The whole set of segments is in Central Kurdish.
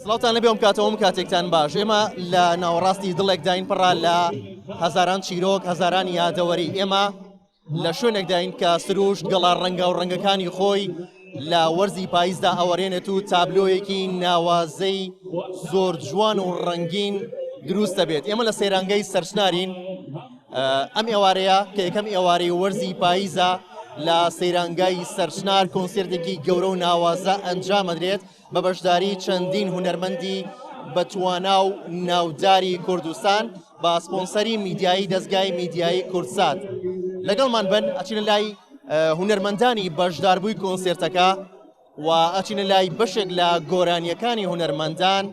سڵاوتان لەبێ ئەم کاتەوەم کاتێکتان باش. ئێمە لە ناوەڕاستی دڵێک داین پڕا لە هەزاران چیرۆک هەزاران یادەوەری. ئێمە لە شوێنێک داین کە سروشت گەڵا ڕەنگە و ڕەنگەکانی خۆی لە وەرزی پاییزدا ئەوەرێنێت و تابلۆیەکی ناوازەی زۆر جوان و ڕەنگین دروستە بێت. ئێمە لە سەیرانگەی سەرچنارین. ئەم ئێوارەیە کە یەکەم ئێوارەی وەرزی پاییزە لە سەیرانگای سەرچنار کۆنسێرتێکی گەورە و ناوازە ئەنجامەدرێت بە بەشداری چەندین هونەرمەندی بەتوانا و ناوداری کوردستان بە سپۆنسەری میدیایی دەستگای میدیایی کورتسات. لەگەڵمان بن ئەچینە لای هونەرمەندانی بەشداربووی کۆنسێرتەکە و ئەچینە لای بەشێک لە گۆرانیەکانی هونەرمەندان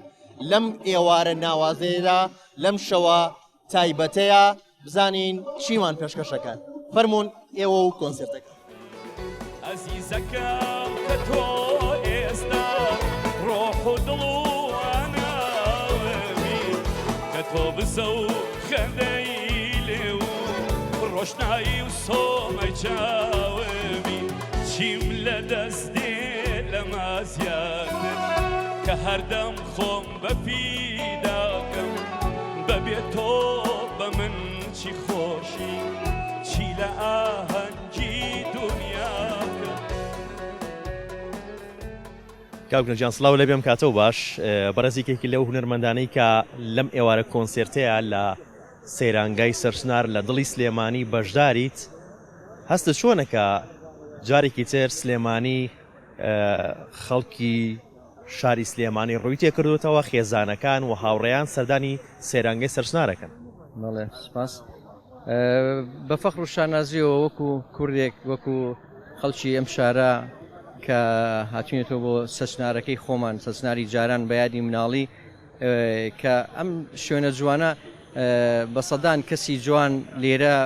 لەم ئێوارە ناوازەیەدا لەم شەوە تایبەتەیە بزانین چیمان پێشکەشەکان. فەرموون ئێوە و کۆنسێرتەکە. عزیزەکەم کە تۆ ئێستا ڕۆح و دڵ و ئەناوەمی کە تۆ بزە و خەندەی لێ و ڕۆشنایی و سۆمە چاوەمی چیم لە دەست دێ لە مازیاتر کە هەردەم خۆم بەفیداکەم بەبێ تۆ بە من چی خۆشی چی لە ئاهەنگی دنیاکە. کاکنەجان سڵاو لەبێم کاتەوە باش. بەڕێزێکێکی لەو هونەرمەندانەی کە لەم ئێوارە کۆنسێرتەیە لە سەیرانگای سەرچنار لە دڵی سلێمانی بەشداریت. هەستە چۆنەکە جارێکی تر سلێمانی خەڵکی شاری سلێمانی ڕووی تێکردوتەوە خێزانەکان و هاوڕێیان سەردانی سەیرانگای سەرچنارەکەن؟ بەڵێ سپاس. بە فەخر و شانازیەوە وەکو کوردێک وەکو خەڵکی ئەم شارە کە هاتوونێتەوە بۆ سەرچنارەکەی خۆمان سەرچناری جاران بە یادی مناڵی کە ئەم شوێنە جوانە بە سەدان کەسی جوان لێرە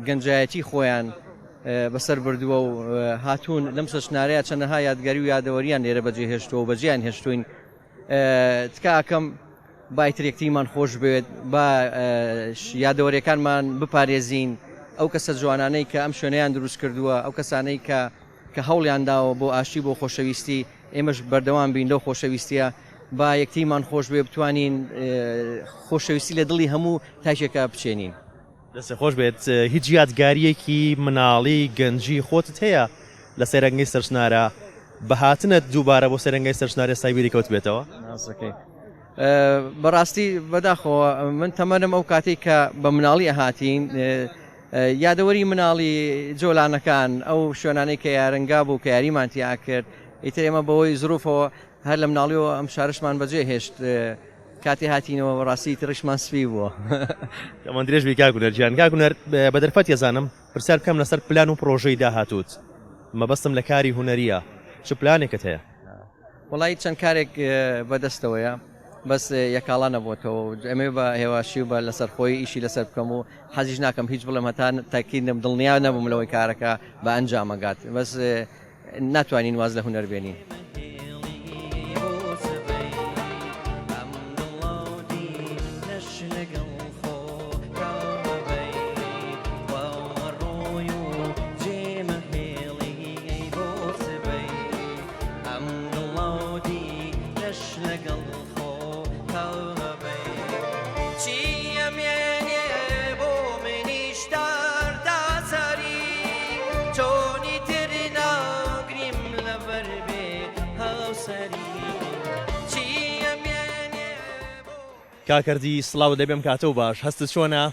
گەنجایەتی خۆیان بەسەر بردووە و هاتوون لەم سەرچنارەیە چەندەها یادگاری و یادەوەریان لێرە بەجێهێشتەوە بەجیان هێشتوین. تکاکەم بایترێکتیمان خۆش بێت با یادەوەریەکانمان بپارێزین ئەو کەسە جوانانەی کە ئەم شوێنەیان دروست کردووە ئەو کەسانەی کە هەوڵیانداوە بۆ ئاشتی بۆ خۆشەویستی ئێمەش بەردەوام بین لەو خۆشەویستیە با یەکتیمان خۆش بێ بتوانین خۆشەویستی لە دڵی هەموو تاشێکە بچێنین. دەستە خۆش بێت. هیچ یادگاریەکی مناڵی گەنجی خۆتت هەیە لە سەیرانگەی سەرچنارە بە هاتنت دووبارە بۆ سەرنگای سەرچنارە سایبیری کەوت بێتەوە؟ ناسەکەی بەڕاستی بەداخەوە من تەمەنم ئەو کاتێک کە بە مناڵی ئەهاتین یادەوەری مناڵی جۆلانەکان ئەو شوێنانەی کە یارنگا بوو کە یاریمان تیا کرد ئیتر ئێمە بەوەی زروفەوە هەر لە مناڵیەوە ئەم شارشمان بەجێ هێشت کاتی هاتینەوە ڕاستی ترشمان سپی بووە. ئەمە درێژ بی کاکوونەرجیان. کاکوونەر بە دەرفەت ێزانم پرسیار بکەم لەسەر پلان و پرۆژەی داهاتوت. مەبەستم لە کاری هونەریە. چ پلانێکت هەیە؟ وڵی چەند کارێک بەدەستەوەیە بەس یەکاڵا نەبووتەوە ئەمێ بە هێواشی و بە لەسەر خۆی ئیشی لەسەر بکەم و حەزیش ناکەم هیچ بڵێم هەتا تاکیدم دڵنیا نەبووم لەوەی کارەکە بە ئەنجامەگات بەس ناتوانین واز لە هونەر بێنین. کاکردی سڵاو دەبێم کاتەوە باش. هەستت چۆنە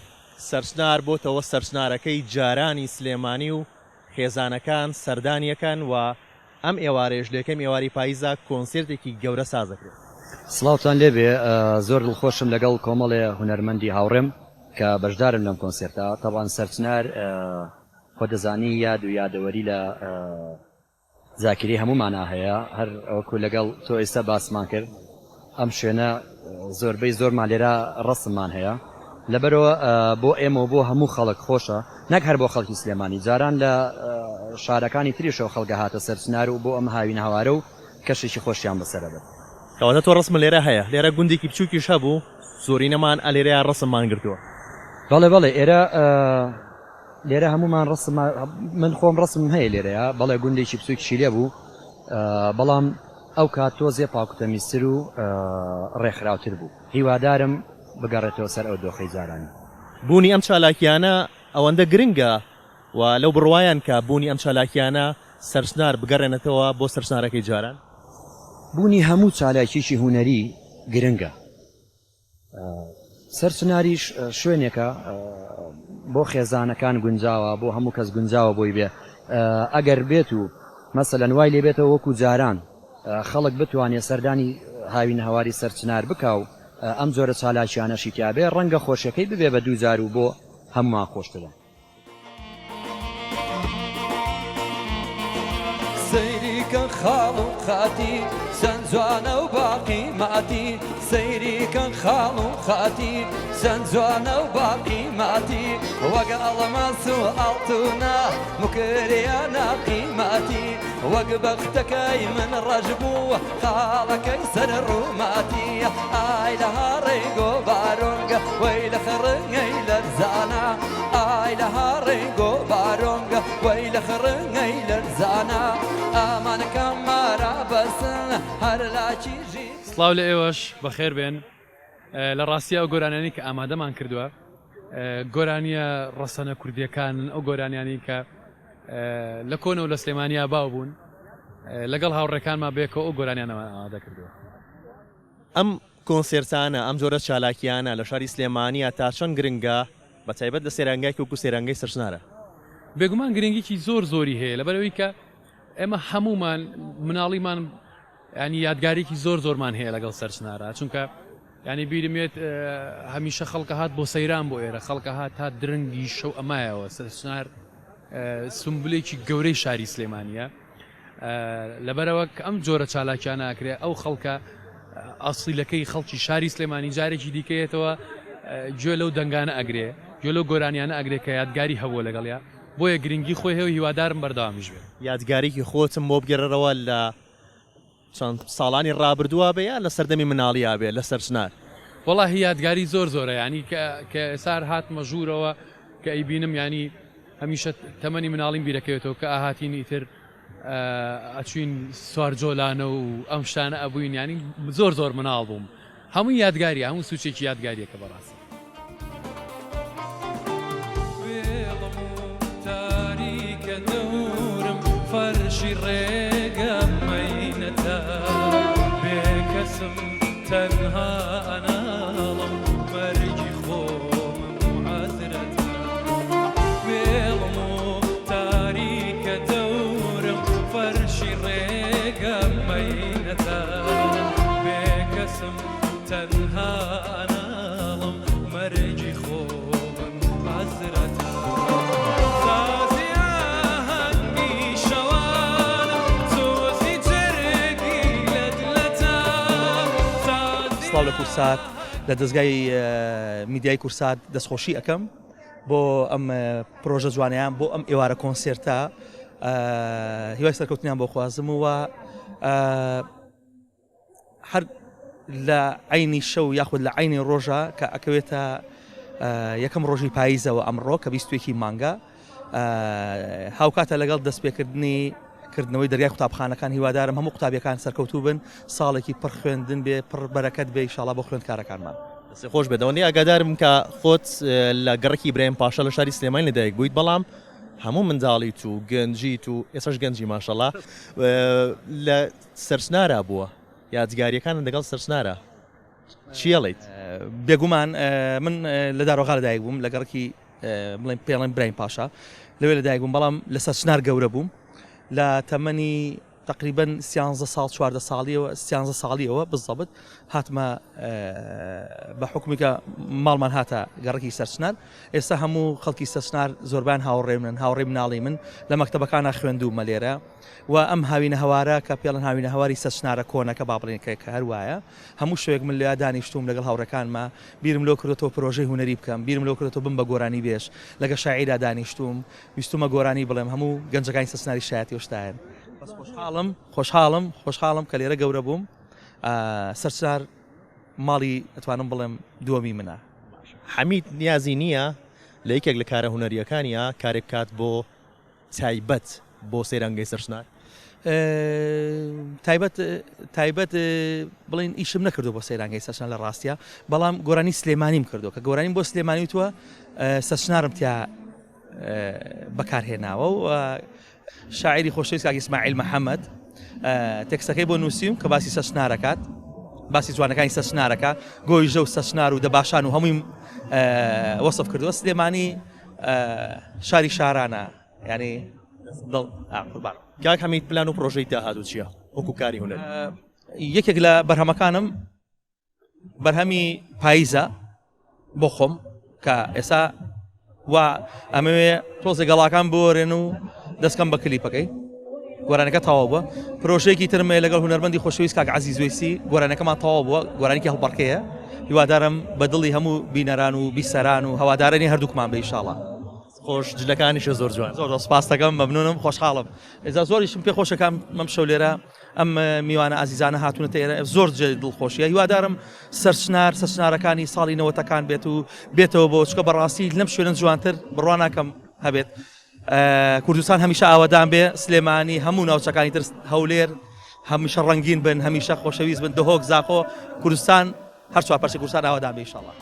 سەرچنار بۆتەوە سەرچنارەکەی جارانی سلێمانی و خێزانەکان سەردانیەکان و ئەم ئێوارێژ لەکەم ئێواری پاییزە کۆنسێرتێکی گەورە سازەکرێت؟ سڵاوتان لێبێ. زۆر دڵخۆشم لەگەڵ کۆمەڵێ هونەرمەندی هاوڕێم کە بەشدارم لەم کۆنسێرتە. تەبان سەرچنار خۆ دەزانی یاد و یادەوەری لە زاکری هەمومانە هەیە. هەر ئەوکو لەگەڵ تۆ ئێستا باسمان کرد ئەم شوێنە زۆربەی زۆرمان لێرە ڕەسممان هەیە لەبەرەوە بۆ ئێمە بۆ هەموو خەڵک خۆشە نەک هەر بۆ خەڵکی سلێمانی جاران لە شارەکانی تریشەوە خەڵکە هاتە سەرچنار و بۆ ئەم هاوین هەوارە و کەشێکی خۆشیان بەسەرە بێت. کەواتە تۆ ڕسم لێرە هەیە لێرە گوندێکی بچووکیش هەبوو زۆرینەمان ئەلێرەیە ڕسممان گرتووە. بەڵێ بەڵێ ئێرە لێرە هەمومان ڕسم من خۆم ڕسم هەیە لێرەیە بەڵێ گوندێکی بچووکیشی لێ بوو بەڵام ئەو کات تۆزێ پاکوتەمیستر و ڕێکخراوتر بوو هیوادارم بگەڕێتەوە سەر ئەو دۆخەی جارانی. بوونی ئەم چالاکیانە ئەوەندە گرنگە و لەو بڕوایان کە بوونی ئەم چالاکیانە سەرسنار بگەڕێنێتەوە بۆ سەرسنارەکەی جاران. بوونی هەموو چالاکیشی هوەری گرنگە. سەرسناریش شوێنێکە بۆ خێزانەکان گونجاوە بۆ هەموو کەس گونجاوە بۆی بێ ئەگەر بێت و مەسەلەن وای لێ بێتەوە وەکو جاران خەڵک بتوانێت سەردانی هاوین هەواری سەرچنار بکاو ئەم جۆرە چالاکیانەشی تیابێ ڕەنگە خۆشەکەی ببێ بە دووجار و بۆ هەمومان خۆشترە. سەیریکە خاڵ و خاتی چەند جوانە و باقی ماتی سەیریکە خاڵ و خاتی چەند جوانە و باقی ماتی وەگە ئەڵەماس و ئاڵتوونە مکریانە قیماتی وەک بەختەکەی من ڕەش بوو خاڵەکەی سەر ڕووماتی ئای لە هاڕێی گۆبارۆنگە وەی لە خڕنگەی لەرزانە ئای لە هاڕێی گۆبارۆنگە وەی لە خڕنگەی لەرزانە ئامانەکەم مارە بەسن هەر لاچیژی سڵاو لە ئێوەش بەخێر بێن لە ڕاستیە ئەو گۆرانیانی کە ئامادەمان کردووە گۆرانیە ڕەسەنە کوردیەکان ئەو گۆرانیانی کە لە کۆنە و لە سلێمانیا باو بوون لەگەڵ هاوڕێکانمان بێکەوە ئەو گۆرانیانەوە ئامادە کردووە. ئەم کۆنسێرتانە ئەم جۆرە چالاکیانە لە شاری سلێمانیا تا چەند گرنگە بە تایبەت لە سێرانگای وەکو سێرانگەی سەرچنارە؟ بێگومان گرنگێکی زۆری هەیە لەبەرەوەی کە ئێمە هەمومان مناڵیمان ینی یادگارێکی زۆرمان هەیە لەگەڵ سەرچنارە چونکە ینی بیرمێت هەمیشە خەڵکە هات بۆ سەیران بۆ ئێرە خەڵکە هات تا درەنگی شەو ئەمایەوە سەرچنار سمبولێکی گەورەی شاری سلێمانیە لەبەرەوە ئەم جۆرە چالاکیانە ئەکرێ ئەو خەڵکە ئاسیلەکەی خەڵکی شاری سلێمانی جارێکی دیکەیەتەوە گوێ لەو دەنگانە ئەگرێ گوێ لەو گۆرانیانە ئەگرێ کە یادگاری هەبووە لەگەڵیا بۆیە گرنگی خۆی هەیە و هیوادارم بەردەوامیش بێت. یادگارێکی خۆتم بۆ بگەڕەوە لە چەند ساڵانی ڕابردووە بێ لە سەردەمی مناڵیا بێ لە سەرچنار؟ وەڵاهی یادگاری زۆرە ینی کە ئێسار هاتمە ژوورەوە کە ئەیبینم ینی هەمیشە تەمەنی مناڵیم بیرەکەوێتەوە کە ئاهاتین ئیتر ئەچوین سوارجۆلانە و ئەم شتانە ئەبووین ینی زۆر مناڵ بووم هەموو یادگاری هەموو سوچێکی یادگاریەکە بەڕاستی. فەرشی ڕێگەمەینەتە بێکەسم تەنها ئەناڵم مەرگی خۆمم عەزرەتە وێڵم و تاریکە دەورم فەرشی ڕێگەمەینەتە بێکەسم تەنها ئەناڵم مەرگی خۆمم عەزرەتە لە کورسات لە دەستگای میدیای کورسات دەستخۆشی ئەەکەم بۆ ئەم پرۆژە جوانیان بۆ ئەم ئێوارە کۆنسێرتە هیوای سەرکەوتنیان بۆ خوازم و هەر لە عینی شەو یاخود لە عینی ڕۆژە کە ئەکەوێتە یەکەم ڕۆژی پاییزەوە ئەمڕۆ کە 21 مانگە هاوکاتە لەگەڵ دەستپێکردنی کردنەوەی دەریای قوتابخانەکان هیوادارم هەموو قوتابیەکان سەرکەوتوو بن ساڵێکی پڕ خوێندن بێ پڕ بەرەکەت بێ ئینشاڵڵا بۆ خوێندکارەکانمان. خۆش بێتەوەنی ئاگادارم کە خۆت لە گەڕێکی ئیبراهیم پاشا لە شاری سلێمانی لەدایک بوویت بەڵام هەموو منداڵیت و گەنجیت و ئێساش گەنجی ماشەڵڵا لە سەرچنارە بووە یادگاریەکانن لەگەڵ سەرچنارە چیەڵیت؟ بێگومان من لە دارۆغا لەدایک بووم لە گەڕێکی بڵێن پێڵێن ئیبراهیم پاشا لەوێ لەدایک بووم بەڵام لە سەرچنار گەورە بووم لە تەمەنی تقریبا 13 ساڵ 14 ساڵیەوە 13 ساڵیەوە بالضبط هاتمە بە حکومیکە ماڵمان هاتە گەڕێکی سەرچنار ئێستا هەموو خەڵکی سەرچنار زۆربان هاوڕێ من هاوڕێ مناڵی من لە مەکتەبەکانە خوێندوومە لێرە و ئەم هاوینە هەوارە کە پێڵەن هاوینە هەواری سەرچنارە کۆنەکە با بڵێنکە کە هەروایە هەموو شوێک من لێ دانیشتوم لەگەڵ هاوڕەکانمە بیرم لۆ کردەوە پرۆژەی هوەری بکەم بیرم لۆ کردەوە بم بە گۆرانی بێش لەگە شاعیردا دانیشتوم ویستومە گۆرانی بڵێم هەموو گەنجەکانی سەرچناری شایەتی وشتایەن خۆشحاڵم کە لێرە گەورە بووم سەرچنار ماڵی ئەتوانم بڵێم دووەمی منە. حەمید نیازی نییە لە یەکێک لە کارە هوەریەکانیە کارێک کات بۆ تایبەت بۆ سەیرانگەی سەرچنار؟ تایبەت بڵین ئیشم نەکردو بۆ سەیرانگەی سەرچنار لە ڕاستیە بەڵام گۆرانی سلێمانیم کردو کە گۆرانیم بۆ سلێمانی تووە سەرچنارم تیا بەکارهێناوە و شاعری خۆشەویست کاک ئیسماعیل محەممەد تێکستەکەی بۆ نووسیم کە باسی سەرچنارەکات باسی جوانەکانی سەرچنارەکە گۆی ژە و سەرچنار و دەباشان و هەمووی وەسف کردووە سلێمانی شاری شارانە ینی قوربان کاک هەمید پلان و پرۆژەی داهاتوو چییە وەکو کاری هونەر یەکێک لە بەرهەمەکانم بەرهەمی پاییزە بۆ خۆم کە ئێستا و ئەمەوێ تۆزە گەڵاکان بۆرێن و دەستکەم بە کلیپەکەی گۆرانەکە تەواو بووە پرۆژەیەکی ترمێ لەگەڵ هونەرمەندی خۆشەویست کاک عەزیز وێسی گۆرانەکەمان تەواو بووە گۆرانێکی هەڵبەڕکەیە هیوادارم بە دڵی هەموو بینەران و بیسەران و هەوادارانی هەردووکمان بە ئینشاڵڵا خۆش جلەکانیشە زۆر جوان زۆر سپاس دەکەم مەمنونم خۆشحاڵم ئێستا زۆریشم پێ خۆشەکەم مەم شەو لێرە ئەم میوانە ئازیزانە هاتوونەتە ئێرە زۆر دڵخۆشیە هیوادارم سەرچنارەکانی ساڵی نەوەتەکان بێت و بێتەوە بۆ چکە بەڕاستی لەم شوێنە جوانتر بڕوان ناکەم هەبێت کوردستان هەمیشە ئاوادان بێ سلێمانی هەموو ناوچەکانی تر هەولێر هەمیشە ڕەنگین بن هەمیشە خۆشەویست بن دهۆک زاخۆ کوردستان هەر چوار پەرچە کوردستان ئاوادان بێ ئینشاڵڵا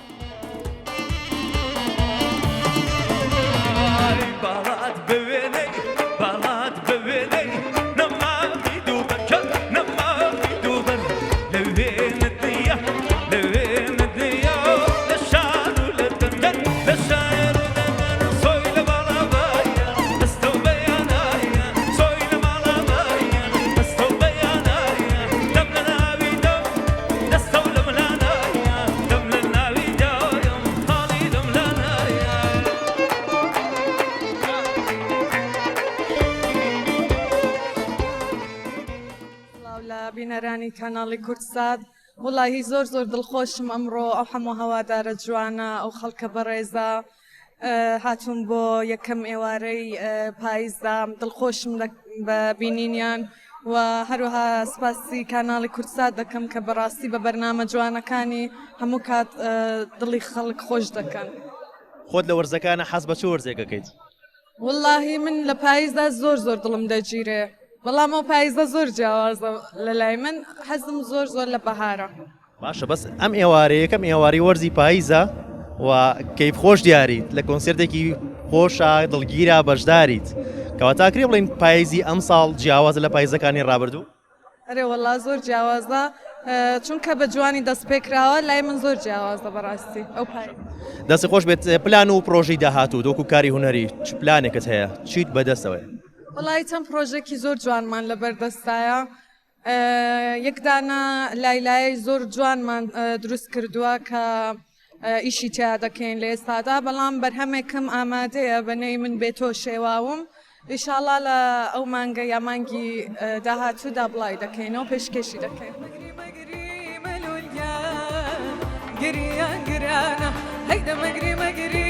بینەرانی کاناڵی کورتساد وڵی زۆر دڵخۆشم ئەمڕۆ ئەو هەموو هەوادارە جوانە ئەو خەڵکە بەڕێزە هاتوون بۆ یەکەم ئێوارەی پاییزدا دڵخۆشم بە بینینیان و هەروەها سپاسی کاناڵی کورتساد دەکەم کە بەڕاستی بە بەرنامە جوانەکانی هەموو کات دڵی خەڵک خۆش دەکەن خۆت لە وەرزەکانە حەز بە چ وەرزێکەکەیت وڵی من لە پاییزدا زۆر دڵم دەگیرێ بەڵام ئەو پاییزە زۆر جیاوازە لە لای من حەزم زۆر لە بەهارە باشە بەس ئەم ئێوارەیە یەکەم ئێواری وەرزی پاییزە و کەیف خۆش دیاریت لە کۆنسێرتێکی خۆشە دڵگیرە بەشداریت کەواتاکرێ بڵین پاییزی ئەم ساڵ جیاوازە لە پاییزەکانی ڕابردوو ئەرێ وەڵا زۆر جیاوازە چونکە بە جوانی دەست پێکراوە لای من زۆر جیاوازە بەڕاستی ئەو پاییز دەستی خۆش بێت پلان و پرۆژەی داهاتوو دۆکو کاری هونەری چ پلانێکت هەیە چیت بەدەستەوەی وڵی چەند پرۆژێکی زۆر جوانمان لەبەردەستایە یەکدانە لایلای زۆر جوانمان دروست کردووە کە ئیشی تیا دەکەین لە ئێستادا بەڵام بەرهەمێکم ئامادەیە بەنەی من بێتۆ شێواوم ئیشاڵا لە ئەو مانگە یا مانگی داهاتوودا بڵای دەکەینەوە پێشکەشی دەکەین گریان گرانە هەیدە مەگری